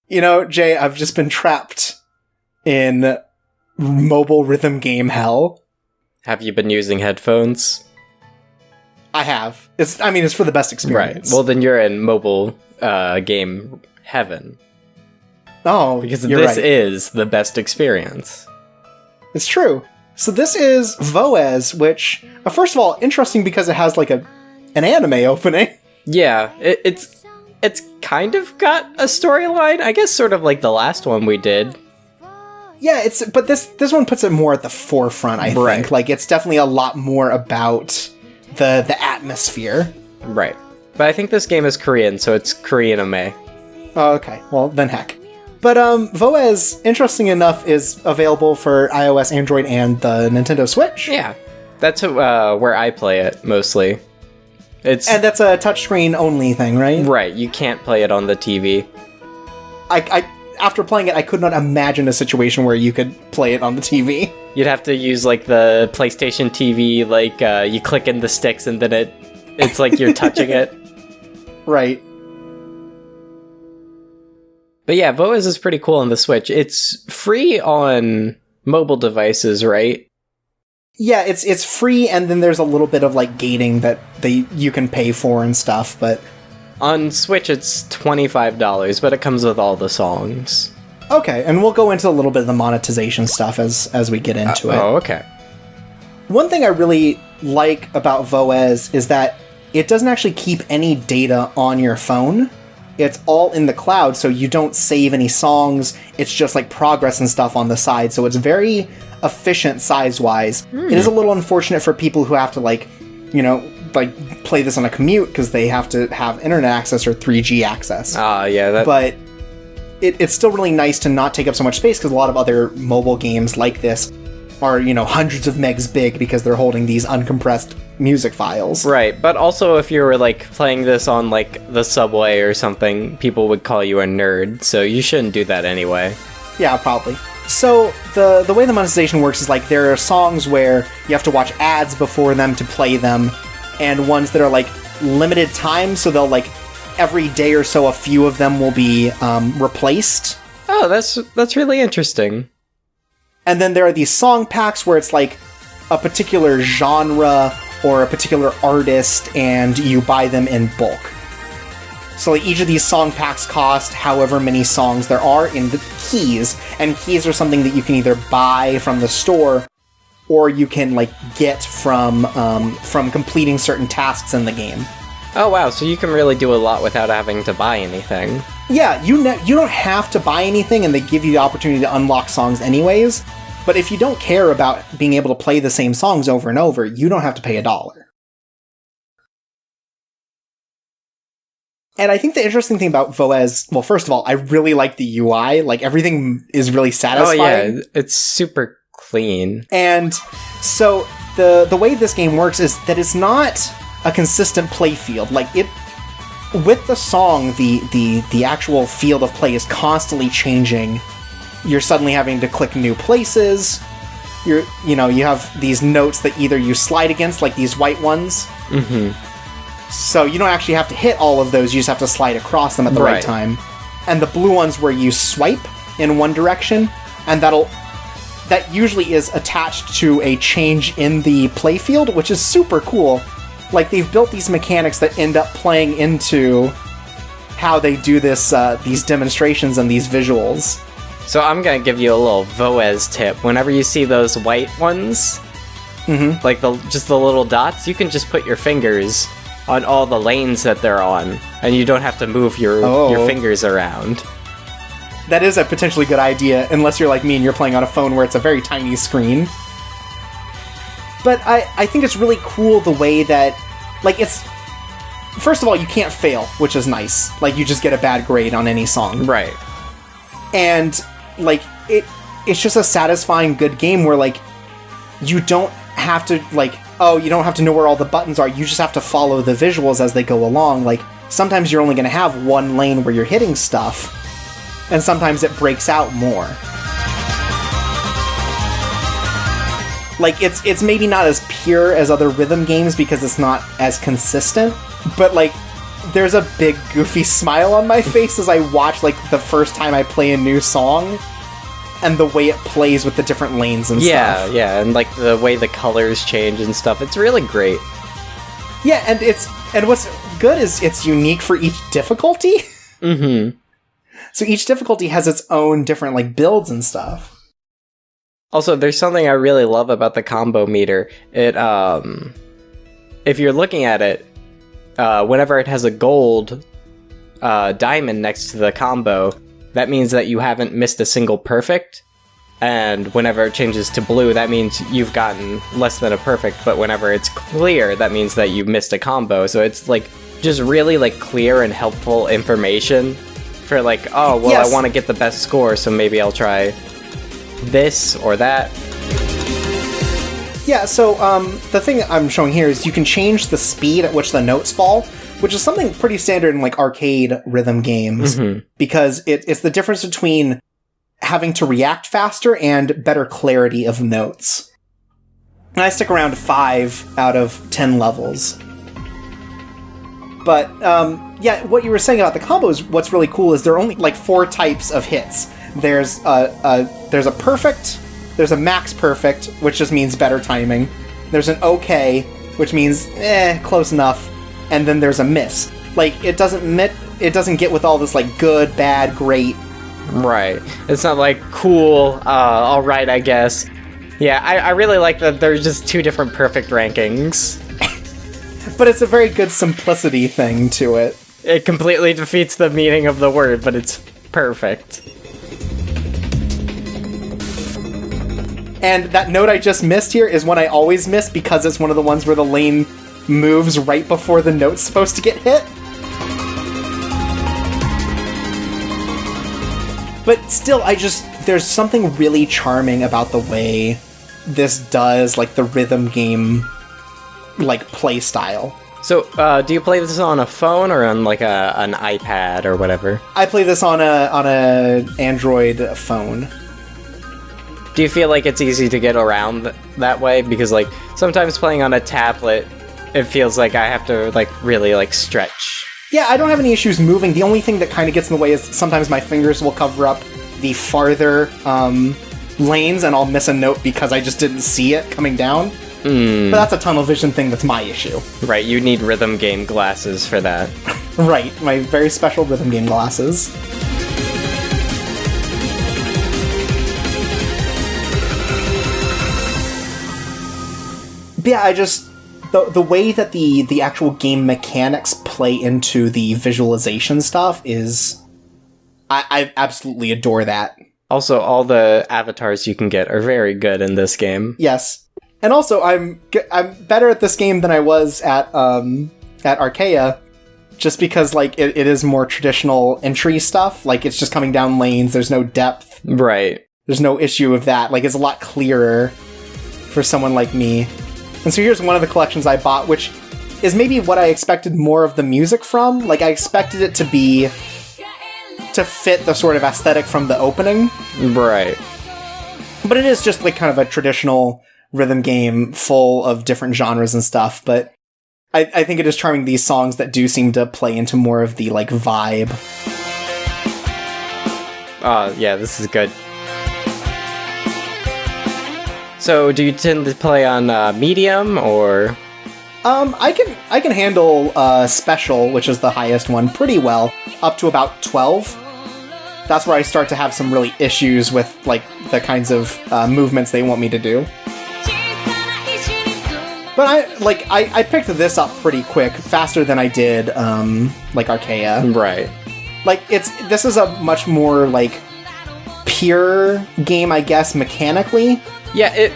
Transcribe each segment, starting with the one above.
You know, Jay, I've just been trapped in mobile rhythm game hell. Have you been using headphones? I have. It's for the best experience. Right. Well, then you're in mobile game heaven. Oh, because this is the best experience. It's true. So this is VOEZ, which, first of all, interesting because it has like an anime opening. Yeah, it's kind of got a storyline, I guess, sort of like the last one we did. Yeah, but this one puts it more at the forefront, I think. Like, it's definitely a lot more about the atmosphere. Right. But I think this game is Korean, so it's Korean-ame. Oh, okay. Well, then heck. But VOEZ, interesting enough, is available for iOS, Android, and the Nintendo Switch. Yeah. That's where I play it, mostly. And that's a touchscreen only thing, right? Right. You can't play it on the TV. After playing it, I could not imagine a situation where you could play it on the TV. You'd have to use, like, the PlayStation TV, like, you click in the sticks and then it's like you're touching it. Right. But yeah, VOEZ is pretty cool on the Switch. It's free on mobile devices, right? Yeah, it's free, and then there's a little bit of, like, gating that you can pay for and stuff, but... On Switch, it's $25, but it comes with all the songs. Okay, and we'll go into a little bit of the monetization stuff as we get into it. Oh, okay. One thing I really like about VOEZ is that it doesn't actually keep any data on your phone. It's all in the cloud, so you don't save any songs. It's just like progress and stuff on the side, so it's very efficient size-wise. It is a little unfortunate for people who have to, like, play this on a commute because they have to have internet access or 3G access. Yeah. But it's still really nice to not take up so much space because a lot of other mobile games like this are, hundreds of megs big because they're holding these uncompressed music files. Right, but also if you were, like, playing this on, like, the subway or something, people would call you a nerd, so you shouldn't do that anyway. Yeah, probably. So, the way the monetization works is, like, there are songs where you have to watch ads before them to play them, and ones that are, like, limited time, so they'll, like, every day or so a few of them will be replaced. Oh, that's really interesting. And then there are these song packs where it's, like, a particular genre or a particular artist, and you buy them in bulk. So, like, each of these song packs cost however many songs there are in the keys, and keys are something that you can either buy from the store, or you can, like, get from completing certain tasks in the game. Oh wow, so you can really do a lot without having to buy anything. Yeah, you don't have to buy anything, and they give you the opportunity to unlock songs anyways. But if you don't care about being able to play the same songs over and over, you don't have to pay $1. And I think the interesting thing about VOEZ, well, first of all, I really like the UI. Like, everything is really satisfying. Oh yeah, it's super clean. And so the way this game works is that it's not a consistent play field. Like, with the song, the actual field of play is constantly changing. You're suddenly having to click new places. You have these notes that either you slide against, like these white ones. Mm-hmm. So you don't actually have to hit all of those, you just have to slide across them at the right time. And the blue ones where you swipe in one direction, and that usually is attached to a change in the playfield, which is super cool. Like, they've built these mechanics that end up playing into how they do this, these demonstrations and these visuals. So I'm gonna give you a little VOEZ tip. Whenever you see those white ones, like just the little dots, you can just put your fingers on all the lanes that they're on, and you don't have to move your fingers around. That is a potentially good idea, unless you're like me and you're playing on a phone where it's a very tiny screen. But I think it's really cool the way that, like, it's... First of all, you can't fail, which is nice. Like, you just get a bad grade on any song. Right. And, like, it's just a satisfying, good game where, like, you don't have to, like... Oh, you don't have to know where all the buttons are, you just have to follow the visuals as they go along. Like, sometimes you're only going to have one lane where you're hitting stuff, and sometimes it breaks out more. Like, it's maybe not as pure as other rhythm games because it's not as consistent, but, like, there's a big goofy smile on my face as I watch, like, the first time I play a new song, and the way it plays with the different lanes and stuff. Yeah, and, like, the way the colors change and stuff. It's really great. Yeah, and what's good is it's unique for each difficulty. Mm-hmm. So each difficulty has its own different, like, builds and stuff. Also, there's something I really love about the combo meter. It, if you're looking at it, whenever it has a gold diamond next to the combo, that means that you haven't missed a single perfect. And whenever it changes to blue, that means you've gotten less than a perfect. But whenever it's clear, that means that you missed a combo. So it's, like, just really, like, clear and helpful information for, like, oh, well, yes. I want to get the best score, so maybe I'll try this or that. Yeah, so the thing that I'm showing here is you can change the speed at which the notes fall, which is something pretty standard in, like, arcade rhythm games, because it's the difference between having to react faster and better clarity of notes. And I stick around 5 out of 10 levels. But, yeah, what you were saying about the combos, what's really cool is there are only, like, 4 types of hits. There's a perfect, there's a max perfect, which just means better timing. There's an okay, which means, close enough. And then there's a miss. Like, it doesn't get with all this, like, good, bad, great. Right. It's not like, cool, alright, I guess. Yeah, I really like that there's just 2 different perfect rankings. But it's a very good simplicity thing to it. It completely defeats the meaning of the word, but it's perfect. And that note I just missed here is one I always miss because it's one of the ones where the lane moves right before the note's supposed to get hit. But still, there's something really charming about the way this does, like, the rhythm game, like, play style. So, do you play this on a phone or on, like, an iPad or whatever? I play this on a Android phone. Do you feel like it's easy to get around that way? Because, like, sometimes playing on a tablet, it feels like I have to, like, really, like, stretch. Yeah, I don't have any issues moving. The only thing that kind of gets in the way is sometimes my fingers will cover up the farther lanes and I'll miss a note because I just didn't see it coming down. But that's a tunnel vision thing that's my issue. Right, you need rhythm game glasses for that. Right, my very special rhythm game glasses. But yeah, the way that the actual game mechanics play into the visualization stuff is... I absolutely adore that. Also, all the avatars you can get are very good in this game. Yes. And also, I'm better at this game than I was at Archaea, just because, like, it is more traditional entry stuff. Like, it's just coming down lanes, there's no depth. Right. There's no issue with that. Like, it's a lot clearer for someone like me. And so here's one of the collections I bought, which is maybe what I expected more of the music from. Like, I expected it to fit the sort of aesthetic from the opening. Right. But it is just, like, kind of a traditional rhythm game full of different genres and stuff. But I think it is charming, these songs that do seem to play into more of the, like, vibe. Yeah, this is good. So, do you tend to play on medium, or...? I can handle special, which is the highest one, pretty well, up to about 12. That's where I start to have some really issues with, like, the kinds of movements they want me to do. But I picked this up pretty quick, faster than I did, like, Archaea. Right. Like, this is a much more, like, pure game, I guess, mechanically. Yeah,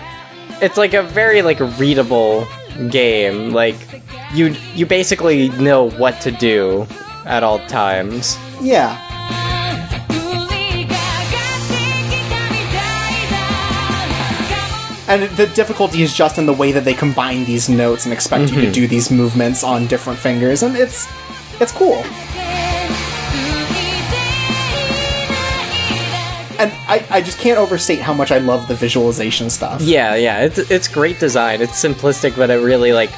it's like a very, like, readable game. Like, you basically know what to do at all times. Yeah. And the difficulty is just in the way that they combine these notes and expect you to do these movements on different fingers, and it's cool. And I just can't overstate how much I love the visualization stuff. Yeah, it's great design. It's simplistic, but it really, like,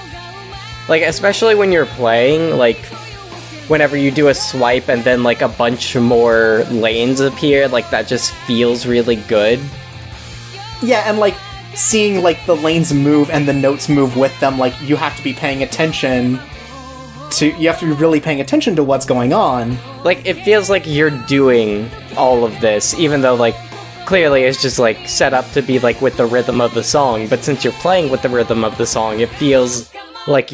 especially when you're playing, like, whenever you do a swipe and then like a bunch more lanes appear, like that just feels really good. Yeah, and like seeing like the lanes move and the notes move with them, like you have to be paying attention you have to be really paying attention to what's going on. Like, it feels like you're doing all of this, even though, like, clearly it's just, like, set up to be, like, with the rhythm of the song, but since you're playing with the rhythm of the song, it feels like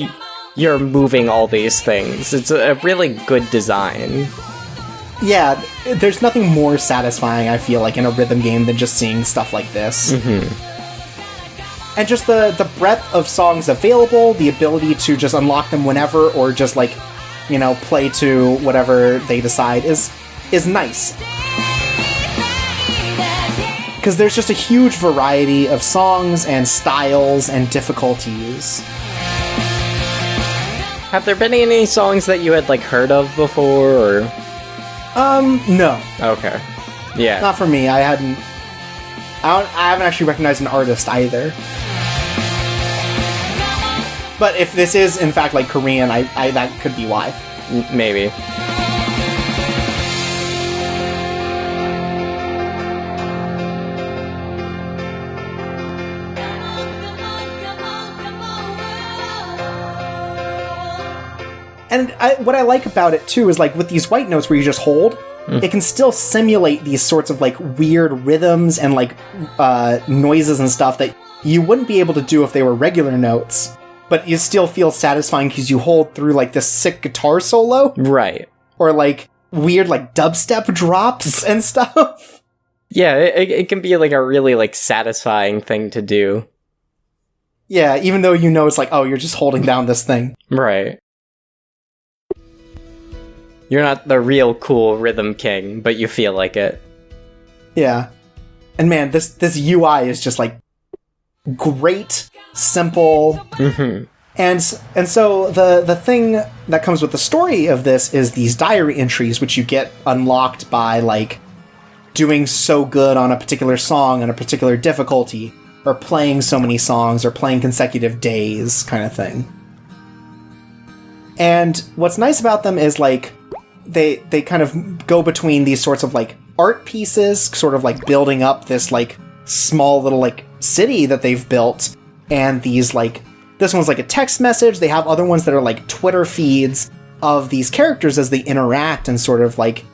you're moving all these things. It's a really good design. Yeah, there's nothing more satisfying, I feel like, in a rhythm game than just seeing stuff like this. Mm-hmm. And just the breadth of songs available, the ability to just unlock them whenever, or just, like, you know, play to whatever they decide is nice. Because there's just a huge variety of songs and styles and difficulties. Have there been any songs that you had, like, heard of before, or...? No. Okay. Yeah. Not for me. I haven't actually recognized an artist either. But if this is, in fact, like, Korean, I that could be why. Maybe. And what I like about it, too, is, like, with these white notes where you just hold, it can still simulate these sorts of, like, weird rhythms and, like, noises and stuff that you wouldn't be able to do if they were regular notes. But you still feel satisfying because you hold through, like, this sick guitar solo. Right. Or, like, weird, like, dubstep drops and stuff. Yeah, it can be, like, a really, like, satisfying thing to do. Yeah, even though you know it's like, oh, you're just holding down this thing. Right. You're not the real cool rhythm king, but you feel like it. Yeah. And man, this UI is just, like, great, simple. Mm-hmm. And so the thing that comes with the story of this is these diary entries, which you get unlocked by, like, doing so good on a particular song and a particular difficulty, or playing so many songs, or playing consecutive days, kind of thing. And what's nice about them is, like, they kind of go between these sorts of, like, art pieces, sort of, like, building up this, like, small little, like, city that they've built, and these, like, this one's like a text message. They have other ones that are, like, Twitter feeds of these characters as they interact, and sort of, like,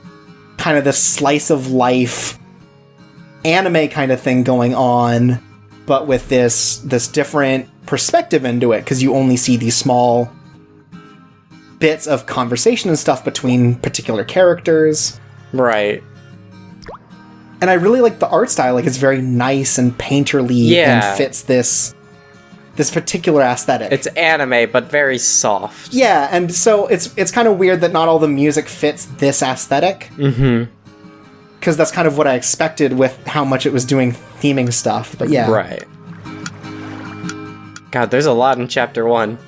kind of this slice of life anime kind of thing going on, but with this different perspective into it, because you only see these small bits of conversation and stuff between particular characters. Right. And I really like the art style. Like, it's very nice and painterly, and fits this particular aesthetic. It's anime, but very soft. Yeah, and so it's kind of weird that not all the music fits this aesthetic. Mm-hmm. Because that's kind of what I expected with how much it was doing theming stuff. But yeah. Right. God, there's a lot in Chapter 1.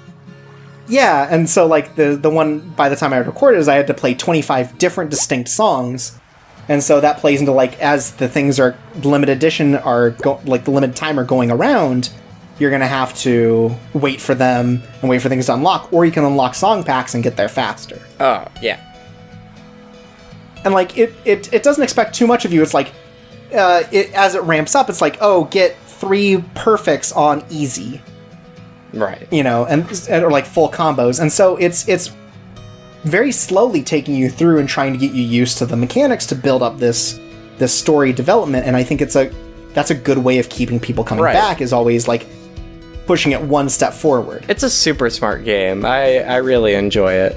Yeah, and so, like, the one, by the time I recorded, is I had to play 25 different distinct songs. And so that plays into, like, as the things are limited edition the limited time are going around, you're going to have to wait for them and wait for things to unlock, or you can unlock song packs and get there faster. Oh, yeah. And, like, it doesn't expect too much of you. It's like, as it ramps up, it's like, oh, get 3 perfects on easy. Right. You know, or like full combos. And so it's very slowly taking you through and trying to get you used to the mechanics to build up this story development. And I think that's a good way of keeping people coming back, is always, like, pushing it one step forward. It's a super smart game. I really enjoy it.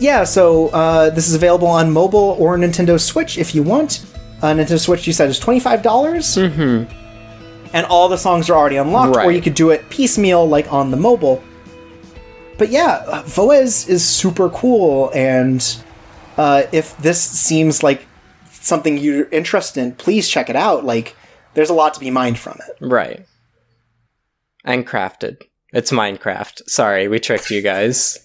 Yeah, so this is available on mobile or Nintendo Switch if you want. Nintendo Switch, you said, is $25? Mm-hmm. And all the songs are already unlocked, or you could do it piecemeal, like, on the mobile. But yeah, VOEZ is super cool, and if this seems like something you're interested in, please check it out. Like, there's a lot to be mined from it. Right. And crafted. It's Minecraft. Sorry, we tricked you guys.